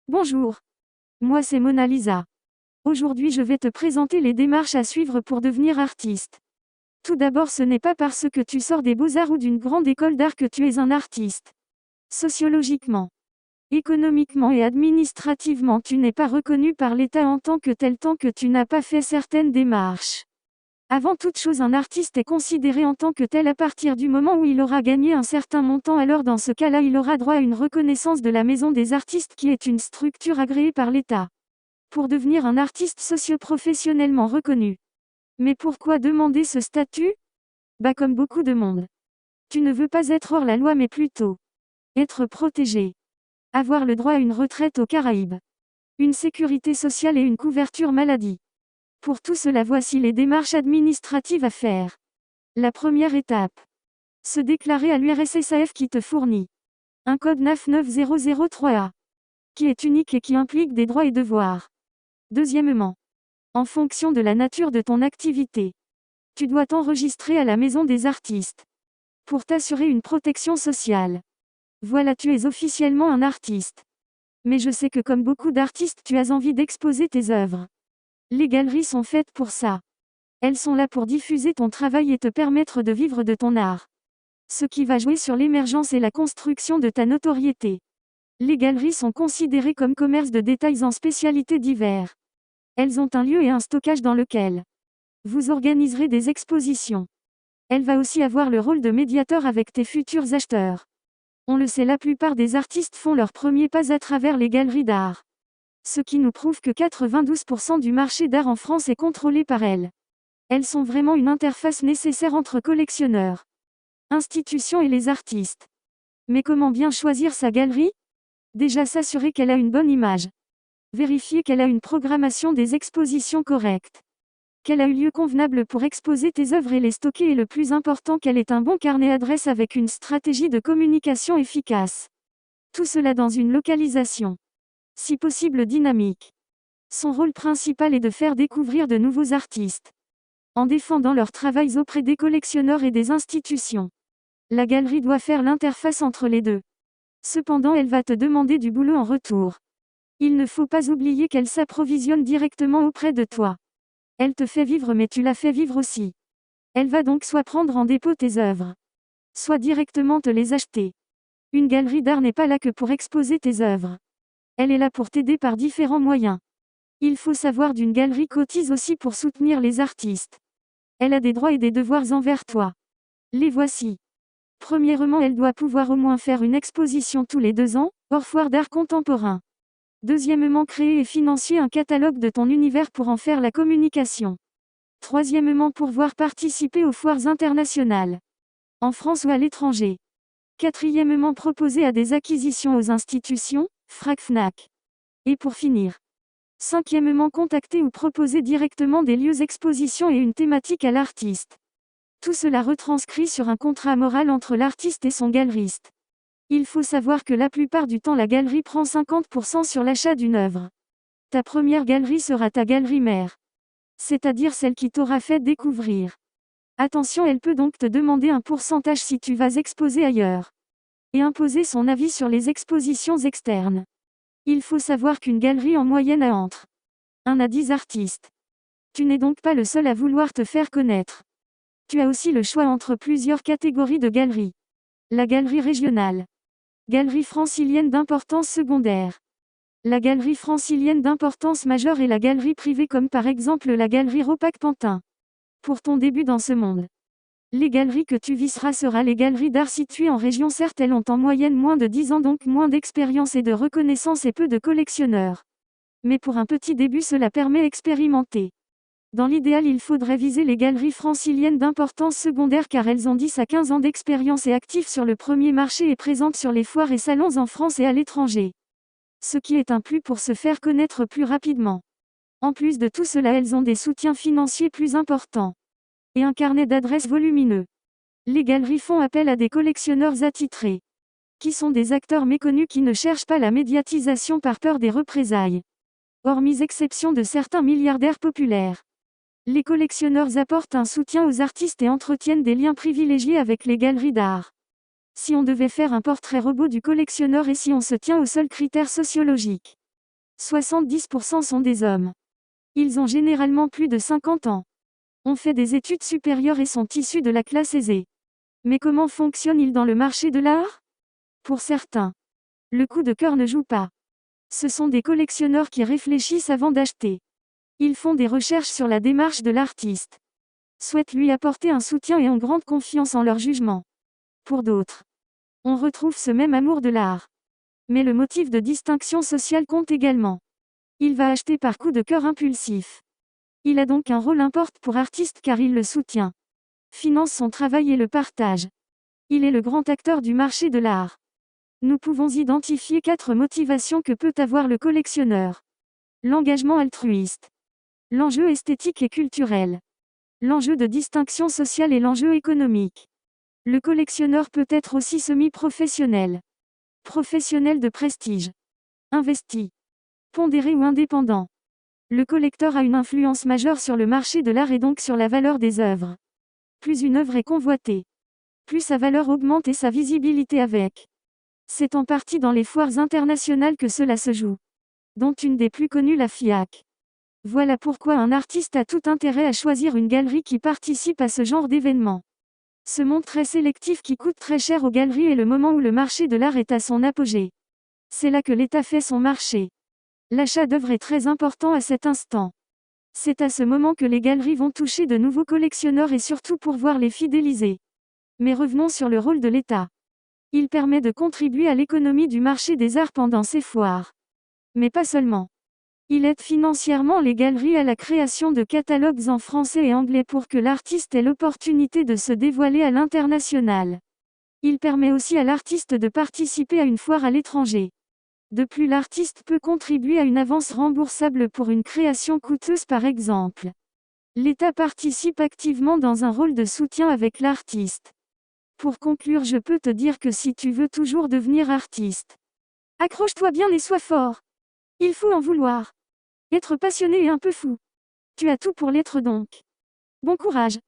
Bonjour, moi c'est Mona Lisa. Aujourd'hui je vais te présenter les démarches à suivre pour devenir artiste. Tout d'abord, ce n'est pas parce que tu sors des beaux-arts ou d'une grande école d'art que tu es un artiste. Sociologiquement, économiquement et administrativement, tu n'es pas reconnu par l'État en tant que tel tant que tu n'as pas fait certaines démarches. Avant toute chose, un artiste est considéré en tant que tel à partir du moment où il aura gagné un certain montant. Alors dans ce cas-là, il aura droit à une reconnaissance de la Maison des artistes qui est une structure agréée par l'État. Pour devenir un artiste socio-professionnellement reconnu. Mais pourquoi demander ce statut? Comme beaucoup de monde. Tu ne veux pas être hors la loi mais plutôt être protégé. Avoir le droit à une retraite aux Caraïbes. Une sécurité sociale et une couverture maladie. Pour tout cela, voici les démarches administratives à faire. La première étape. Se déclarer à l'URSSAF qui te fournit un code 99003A, qui est unique et qui implique des droits et devoirs. Deuxièmement, en fonction de la nature de ton activité, tu dois t'enregistrer à la Maison des artistes pour t'assurer une protection sociale. Voilà, tu es officiellement un artiste. Mais je sais que comme beaucoup d'artistes, tu as envie d'exposer tes œuvres. Les galeries sont faites pour ça. Elles sont là pour diffuser ton travail et te permettre de vivre de ton art. Ce qui va jouer sur l'émergence et la construction de ta notoriété. Les galeries sont considérées comme commerces de détail en spécialités divers. Elles ont un lieu et un stockage dans lequel vous organiserez des expositions. Elle va aussi avoir le rôle de médiateur avec tes futurs acheteurs. On le sait, la plupart des artistes font leur premier pas à travers les galeries d'art. Ce qui nous prouve que 92% du marché d'art en France est contrôlé par elles. Elles sont vraiment une interface nécessaire entre collectionneurs, institutions et les artistes. Mais comment bien choisir sa galerie? Déjà, s'assurer qu'elle a une bonne image. Vérifier qu'elle a une programmation des expositions correcte. Qu'elle a eu lieu convenable pour exposer tes œuvres et les stocker, et le plus important, qu'elle ait un bon carnet adresse avec une stratégie de communication efficace. Tout cela dans une localisation, si possible dynamique. Son rôle principal est de faire découvrir de nouveaux artistes, en défendant leurs travaux auprès des collectionneurs et des institutions. La galerie doit faire l'interface entre les deux. Cependant, elle va te demander du boulot en retour. Il ne faut pas oublier qu'elle s'approvisionne directement auprès de toi. Elle te fait vivre mais tu la fais vivre aussi. Elle va donc soit prendre en dépôt tes œuvres, soit directement te les acheter. Une galerie d'art n'est pas là que pour exposer tes œuvres. Elle est là pour t'aider par différents moyens. Il faut savoir d'une galerie cotise aussi pour soutenir les artistes. Elle a des droits et des devoirs envers toi. Les voici. Premièrement, elle doit pouvoir au moins faire une exposition tous les 2 ans, hors foire d'art contemporain. Deuxièmement, créer et financer un catalogue de ton univers pour en faire la communication. Troisièmement, pouvoir participer aux foires internationales, en France ou à l'étranger. Quatrièmement, proposer à des acquisitions aux institutions, Frac-Fnac. Et pour finir, cinquièmement, contacter ou proposer directement des lieux exposition et une thématique à l'artiste. Tout cela retranscrit sur un contrat moral entre l'artiste et son galeriste. Il faut savoir que la plupart du temps la galerie prend 50% sur l'achat d'une œuvre. Ta première galerie sera ta galerie mère. C'est-à-dire celle qui t'aura fait découvrir. Attention, elle peut donc te demander un pourcentage si tu vas exposer ailleurs. Et imposer son avis sur les expositions externes. Il faut savoir qu'une galerie en moyenne a entre 1 à 10 artistes. Tu n'es donc pas le seul à vouloir te faire connaître. Tu as aussi le choix entre plusieurs catégories de galeries. La galerie régionale. Galerie francilienne d'importance secondaire. La galerie francilienne d'importance majeure et la galerie privée comme par exemple la galerie Ropac-Pantin. Pour ton début dans ce monde, les galeries que tu viseras sera les galeries d'art situées en région. Certes, elles ont en moyenne moins de 10 ans, donc moins d'expérience et de reconnaissance et peu de collectionneurs. Mais pour un petit début, cela permet d'expérimenter. Dans l'idéal, il faudrait viser les galeries franciliennes d'importance secondaire car elles ont 10 à 15 ans d'expérience et actives sur le premier marché et présentes sur les foires et salons en France et à l'étranger. Ce qui est un plus pour se faire connaître plus rapidement. En plus de tout cela, elles ont des soutiens financiers plus importants. Et un carnet d'adresses volumineux. Les galeries font appel à des collectionneurs attitrés, qui sont des acteurs méconnus qui ne cherchent pas la médiatisation par peur des représailles. Hormis exception de certains milliardaires populaires. Les collectionneurs apportent un soutien aux artistes et entretiennent des liens privilégiés avec les galeries d'art. Si on devait faire un portrait robot du collectionneur et si on se tient aux seuls critères sociologiques, 70% sont des hommes. Ils ont généralement plus de 50 ans. Ont fait des études supérieures et sont issus de la classe aisée. Mais comment fonctionnent-ils dans le marché de l'art? Pour certains, le coup de cœur ne joue pas. Ce sont des collectionneurs qui réfléchissent avant d'acheter. Ils font des recherches sur la démarche de l'artiste. Souhaitent lui apporter un soutien et ont grande confiance en leur jugement. Pour d'autres, on retrouve ce même amour de l'art. Mais le motif de distinction sociale compte également. Il va acheter par coup de cœur impulsif. Il a donc un rôle important pour artiste car il le soutient, finance son travail et le partage. Il est le grand acteur du marché de l'art. Nous pouvons identifier 4 motivations que peut avoir le collectionneur. L'engagement altruiste. L'enjeu esthétique et culturel. L'enjeu de distinction sociale et l'enjeu économique. Le collectionneur peut être aussi semi-professionnel. Professionnel de prestige. Investi. Pondéré ou indépendant. Le collecteur a une influence majeure sur le marché de l'art et donc sur la valeur des œuvres. Plus une œuvre est convoitée, plus sa valeur augmente et sa visibilité avec. C'est en partie dans les foires internationales que cela se joue, dont une des plus connues, la FIAC. Voilà pourquoi un artiste a tout intérêt à choisir une galerie qui participe à ce genre d'événement. Ce monde très sélectif qui coûte très cher aux galeries est le moment où le marché de l'art est à son apogée. C'est là que l'État fait son marché. L'achat d'œuvres est très important à cet instant. C'est à ce moment que les galeries vont toucher de nouveaux collectionneurs et surtout pouvoir les fidéliser. Mais revenons sur le rôle de l'État. Il permet de contribuer à l'économie du marché des arts pendant ces foires. Mais pas seulement. Il aide financièrement les galeries à la création de catalogues en français et anglais pour que l'artiste ait l'opportunité de se dévoiler à l'international. Il permet aussi à l'artiste de participer à une foire à l'étranger. De plus, l'artiste peut contribuer à une avance remboursable pour une création coûteuse par exemple. L'État participe activement dans un rôle de soutien avec l'artiste. Pour conclure, je peux te dire que si tu veux toujours devenir artiste, accroche-toi bien et sois fort. Il faut en vouloir. Être passionné et un peu fou. Tu as tout pour l'être donc. Bon courage.